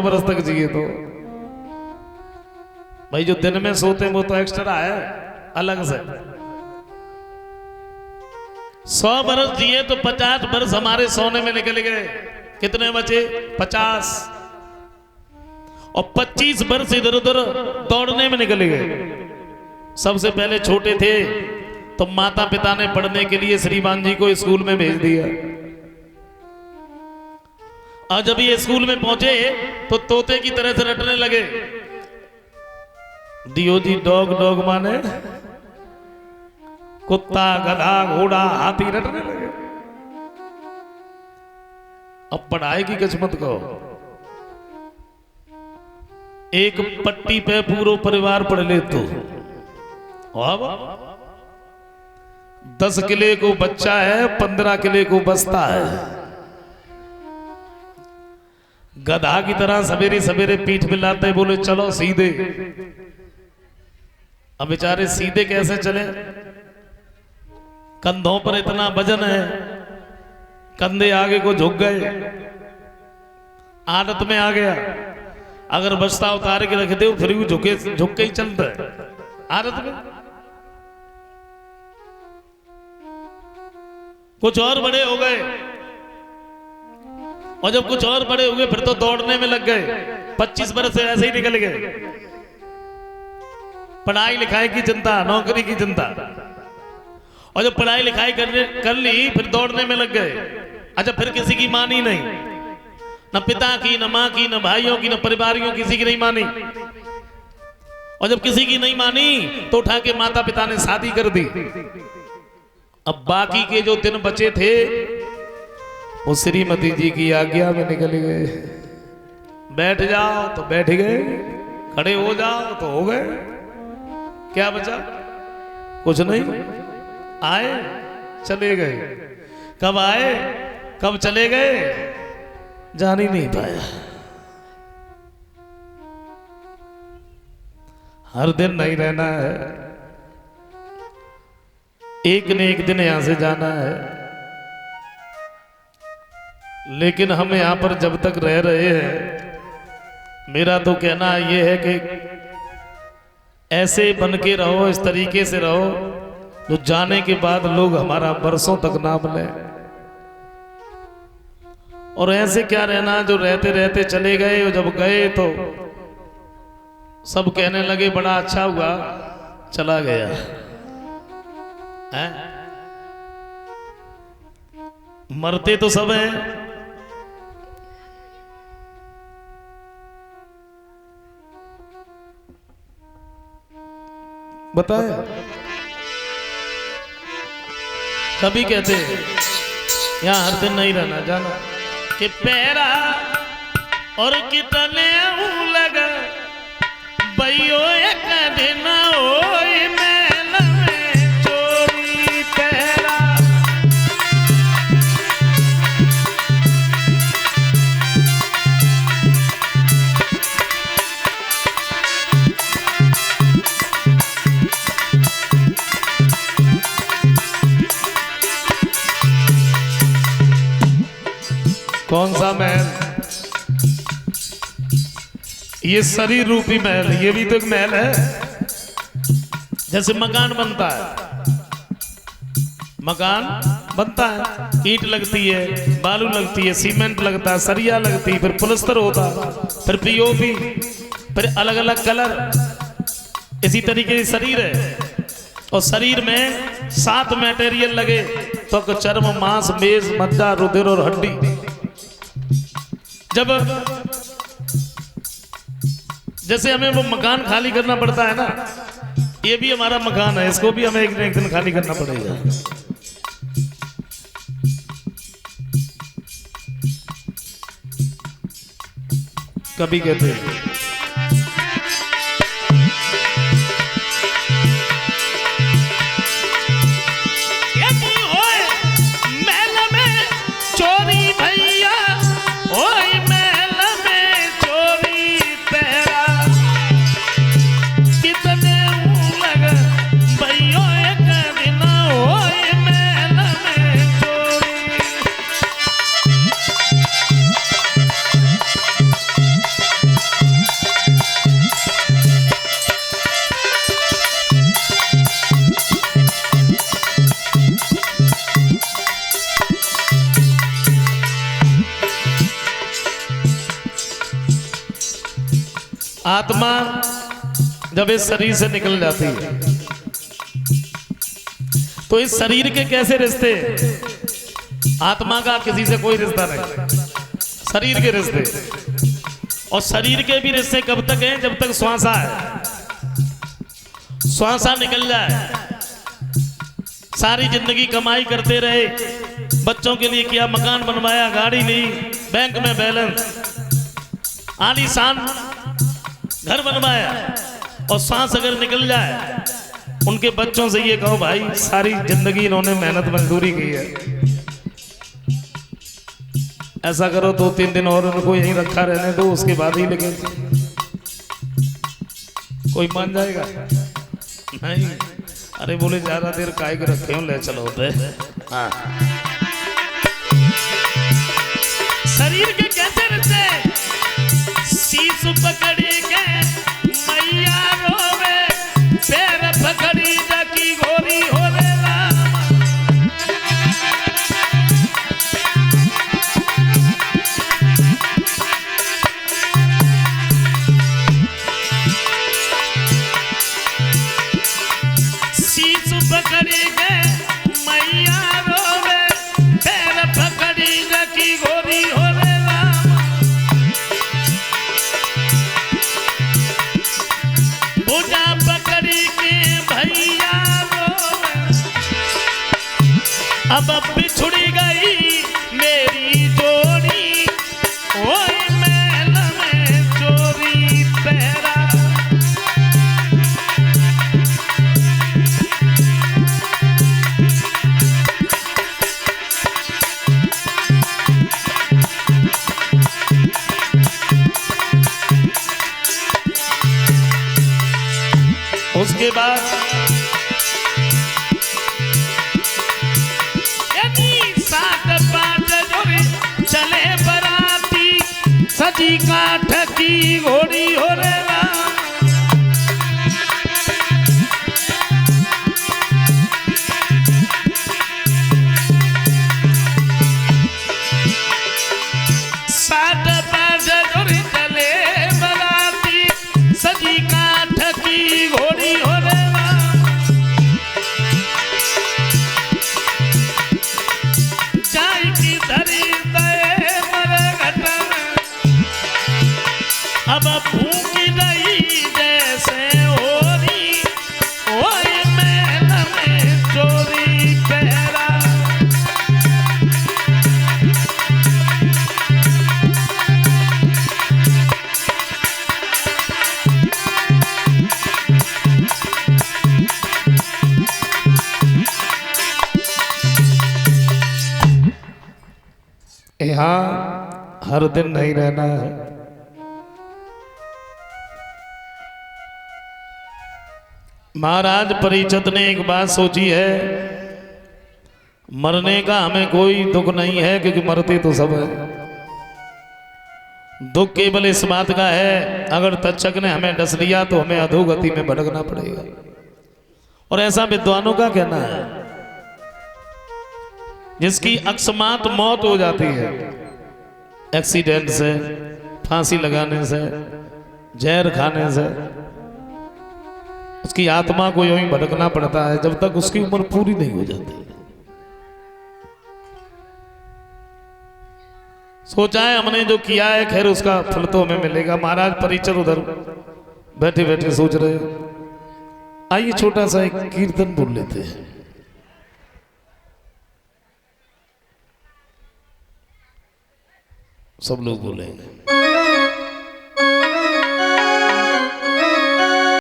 बरस तक जिए तो भाई जो दिन में सोते हैं वो तो एक्स्ट्रा है अलग से। 100 बरस जिए तो 50 बरस हमारे सोने में निकल गए। कितने बचे? 50। और 25 बरस इधर उधर दौड़ने में निकल गए। सबसे पहले छोटे थे तो माता पिता ने पढ़ने के लिए श्रीमान जी को स्कूल में भेज दिया। और जब ये स्कूल में पहुंचे तो तोते की तरह से रटने लगे। दियो जी डॉग, डॉग माने कुत्ता, गधा, घोड़ा, हाथी रटने लगे। अब पढ़ाई की किस्मत को एक पट्टी पे पूरा परिवार पढ़ ले तो 10 किले को बच्चा है, 15 किले को बस्ता है। गधा की तरह सवेरे सवेरे पीठ मिलाते बोले चलो सीधे। अब बेचारे सीधे कैसे चले? कंधों पर इतना वजन है, कंधे आगे को झुक गए। आदत में आ गया, अगर बस्ता उतार के रख दे फिर भी झुक के ही चलता है आदत में। कुछ और बड़े हो गए, और जब कुछ और बड़े हुए फिर तो दौड़ने में लग गए। 25 बरस से ऐसे ही निकल गए। पढ़ाई लिखाई की चिंता, नौकरी की चिंता, और जब पढ़ाई लिखाई कर ली फिर दौड़ने में लग गए। अच्छा, फिर किसी की मानी नहीं, न पिता की, न माँ की, न भाइयों की, न परिवारियों, किसी की नहीं मानी। और जब किसी की नहीं मानी तो उठा के माता पिता ने शादी कर दी। अब बाकी के जो दिन बचे थे वो श्रीमती जी की आज्ञा में निकल गए। बैठ जाओ तो बैठ गए, खड़े हो जाओ तो हो गए। क्या बचा? कुछ नहीं। आए चले गए, कब आए कब चले गए जान ही नहीं पाया। हर दिन नहीं रहना है, एक न एक दिन यहां से जाना है। लेकिन हम यहां पर जब तक रह रहे हैं, मेरा तो कहना यह है कि ऐसे बन के रहो, इस तरीके से रहो जो जाने के बाद लोग हमारा बरसों तक नाम लें। और ऐसे क्या रहना जो रहते रहते चले गए, और जब गए तो सब कहने लगे बड़ा अच्छा हुआ चला गया है? मरते तो सब हैं, बताया। कभी कहते यहां हर दिन नहीं रहना, जाना कि पैरा और कितने लगा भैयो एक दिन ओए मैल में चोरी पैरा। कौन सा महल? ये शरीर रूपी महल, ये भी तो एक महल है। जैसे मकान बनता है, मकान बनता है, ईंट लगती है, बालू लगती है, सीमेंट लगता है, सरिया लगती है, फिर प्लास्टर होता है, फिर पीओपी, फिर अलग अलग कलर। इसी तरीके से शरीर है, और शरीर में 7 मटेरियल लगे तो चर्म, मांस, मेज, मज्जा, रुधिर और हड्डी। जब जैसे हमें वो मकान खाली करना पड़ता है ना, ये भी हमारा मकान है, इसको भी हमें एक न एक दिन खाली करना पड़ेगा। कभी कहते हैं आत्मा जब इस शरीर से निकल जाती है तो इस शरीर के कैसे रिश्ते, आत्मा का किसी से कोई रिश्ता नहीं, शरीर के रिश्ते। और शरीर के भी रिश्ते कब तक हैं, जब तक श्वासा है। श्वासा निकल जाए, सारी जिंदगी कमाई करते रहे, बच्चों के लिए किया, मकान बनवाया, गाड़ी ली, बैंक में बैलेंस, आलीशान घर बनवाया, और सांस अगर निकल जाए, उनके बच्चों से ये कहो भाई सारी जिंदगी इन्होंने मेहनत मजदूरी की है, ऐसा करो 2-3 दिन और उनको यहीं रखा रहने दो, उसके बाद ही लेके कोई मान जाएगा नहीं। अरे बोले ज्यादा देर काय के रखे हो, ले चलो पे। हाँ। शरीर के कैसे रिश्ते, शीश पकड़ी के मैया रोवे, पैर पकड़ी जाकी गोरी हो रे राम। शीश पकड़ी के मैया रोवे, पैर पकड़ी जाकी गोरी हो रे राम। भुजा पकड़ी के भैया रोवे, अब बिछुड़ी गई मेरी जोड़ी, ओए महल में चोरी पहरा। उसके बाद चले बराती, सजी काठ की घोड़ी हो रे राम। सात पाँच जोड़ी चले बराती, सजी काठ की घोड़ी हो रे राम। चाय की धरी अब भूखी नहीं जैसे होरी, ओए महल में चोरी पहरा। यहाँ हर दिन नहीं रहना है। महाराज परीक्षित ने एक बात सोची है, मरने का हमें कोई दुख नहीं है, क्योंकि मरते तो सब है। दुख केवल इस बात का है, अगर तक्षक ने हमें डस लिया तो हमें अधोगति में भटकना पड़ेगा। और ऐसा विद्वानों का कहना है, जिसकी अकस्मात मौत हो जाती है, एक्सीडेंट से, फांसी लगाने से, जहर खाने से, उसकी आत्मा को यूं ही भटकना पड़ता है जब तक उसकी उम्र पूरी नहीं हो जाती। सोचा है हमने जो किया है, खैर उसका फल तो हमें मिलेगा। महाराज परीक्षित उधर बैठे बैठे सोच रहे, आइए छोटा सा एक कीर्तन बोल लेते हैं। सब लोग बोलेंगे।